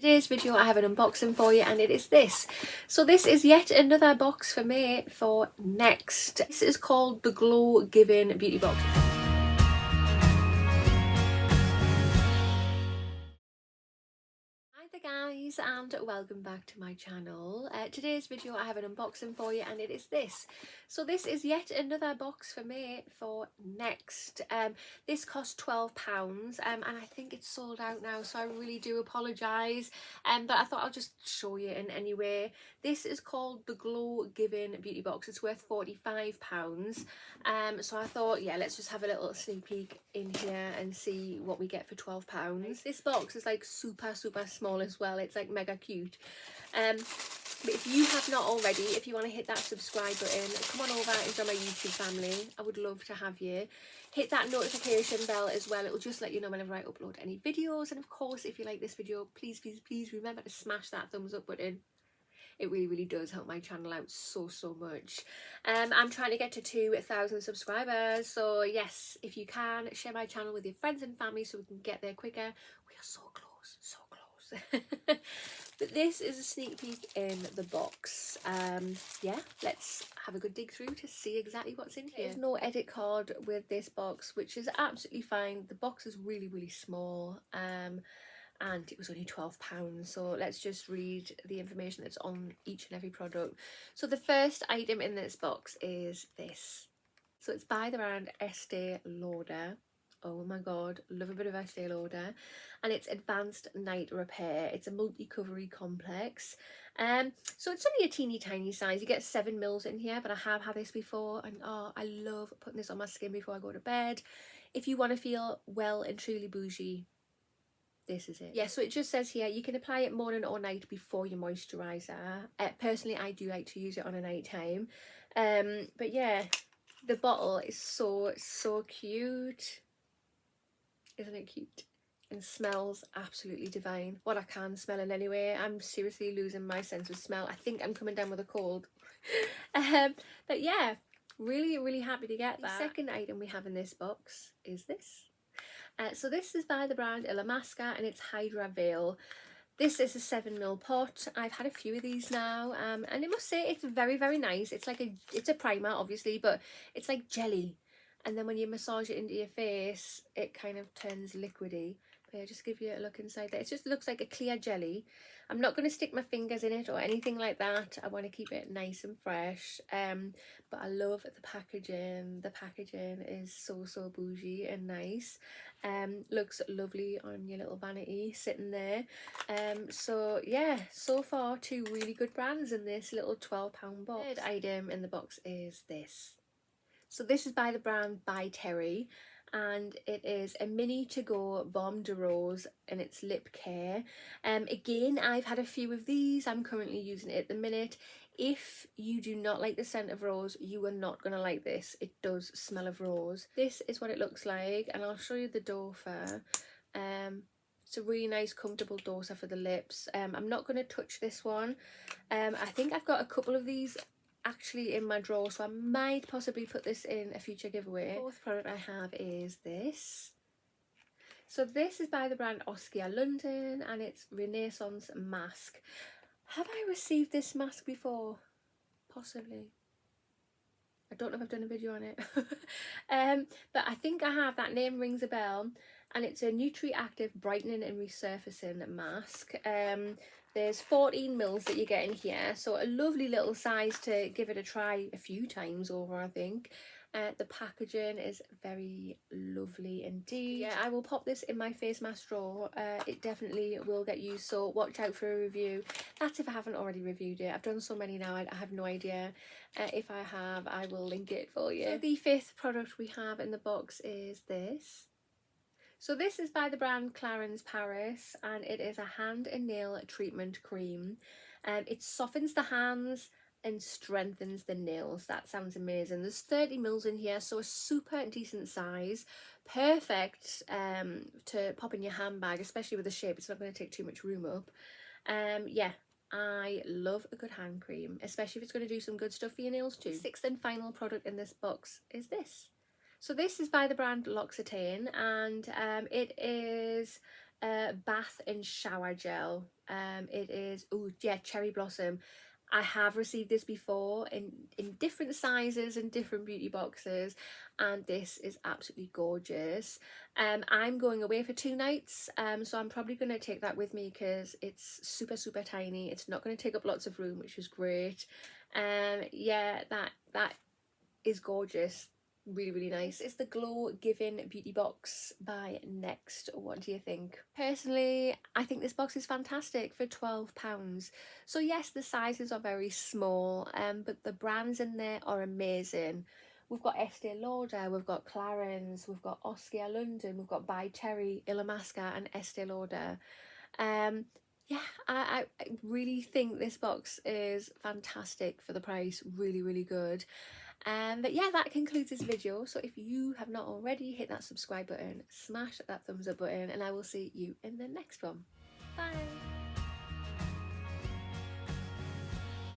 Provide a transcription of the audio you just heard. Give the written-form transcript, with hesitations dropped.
Today's video I have an unboxing for you, and it is this. So this is yet another box for me for Next. This is called the Glow Giving Beauty Box. Hi there guys, and welcome back to my channel. Today's video I have an unboxing for you, and it is this. So this is yet another box for me for Next. This cost £12, and I think it's sold out now, so I really do apologise, but I thought I'll just show you in anyway. This is called the Glow Giving Beauty Box. It's worth £45, so I thought, yeah, let's just have a little sneak peek in here and see what we get for £12. This box is like super small as well. It's like mega cute. But if you have not already, if you want to hit that subscribe button, come on over and join my YouTube family. I would love to have you. Hit that notification bell as well. It will just let you know whenever I upload any videos. And of course, if you like this video, please remember to smash that thumbs up button. It really does help my channel out so much. I'm trying to get to 2,000 subscribers, so yes, if you can, share my channel with your friends and family so we can get there quicker. We are so close. But this is a sneak peek in the box. Yeah, let's have a good dig through to see exactly what's in here. There's no edit card with this box, which is absolutely fine. The box is really small, and it was only £12, so let's just read the information that's on each and every product. So the first item in this box is this. So it's by the brand Estee Lauder. Oh my god, love a bit of Estee Lauder. And it's Advanced Night Repair. It's a multi-covery complex. So it's only a teeny tiny size. You get 7 mils in here, but I have had this before, and oh, I love putting this on my skin before I go to bed. If you want to feel well and truly bougie, this is it. Yeah, so it just says here you can apply it morning or night before your moisturizer. Personally, I do like to use it on a night time. But yeah, the bottle is so cute. Isn't it cute? And smells absolutely divine. What I can smell in anyway. I'm seriously losing my sense of smell. I think I'm coming down with a cold. But yeah, really happy to get that. The second item we have in this box is this. So this is by the brand Illamasqua, and it's Hydra Veil. This is a 7 ml pot. I've had a few of these now, and I must say it's very nice. It's like it's a primer obviously, but it's like jelly, and then when you massage it into your face, it kind of turns liquidy. But yeah, just give you a look inside there. It just looks like a clear jelly. I'm not going to stick my fingers in it or anything like that. I want to keep it nice and fresh. But I love the packaging. The packaging is so bougie and nice. Looks lovely on your little vanity sitting there. So yeah, so far 2 really good brands in this little £12 box. Third item in the box is this. So this is by the brand By Terry, and it is a mini to go Balm de Rose, and it's lip care. Again, I've had a few of these. I'm currently using it at the minute. If you do not like the scent of rose, you are not going to like this. It does smell of rose. This is what it looks like, and I'll show you the doser. It's a really nice comfortable doser for the lips. I'm not going to touch this one. I think I've got a couple of these actually in my drawer, so I might possibly put this in a future giveaway. The fourth product I have is this. So this is by the brand Oskia London, and it's Renaissance Mask. Have I received this mask before? Possibly. I don't know if I've done a video on it. But I think I have. That name rings a bell. And it's a Nutri-Active Brightening and Resurfacing Mask. There's 14 mils that you get in here, so a lovely little size to give it a try a few times over, I think. The packaging is very lovely indeed. Yeah, I will pop this in my face mask drawer. It definitely will get used, so watch out for a review. That's if I haven't already reviewed it. I've done so many now, I have no idea. If I have, I will link it for you. So the fifth product we have in the box is this. So this is by the brand Clarins Paris, and it is a hand and nail treatment cream. It softens the hands and strengthens the nails. That sounds amazing. There's 30 mils in here, so a super decent size. Perfect to pop in your handbag, especially with the shape. It's not going to take too much room up. Yeah, I love a good hand cream, especially if it's going to do some good stuff for your nails too. Sixth and final product in this box is this. So this is by the brand Loccitane, and it is bath and shower gel. It is, oh yeah, Cherry Blossom. I have received this before in different sizes and different beauty boxes, and this is absolutely gorgeous. I'm going away for 2 nights, so I'm probably going to take that with me because it's super tiny. It's not going to take up lots of room, which is great. Yeah, that is gorgeous. Really nice. It's the Glow Giving Beauty Box by Next. What do you think? Personally, I think this box is fantastic for £12. So yes, the sizes are very small, but the brands in there are amazing. We've got Estee Lauder, we've got Clarins, we've got Oscar London, we've got By Cherry, Illamasqua and Estee Lauder. Yeah, I really think this box is fantastic for the price. Really good. But yeah, that concludes this video. So if you have not already, hit that subscribe button, smash that thumbs up button, and I will see you in the next one. Bye.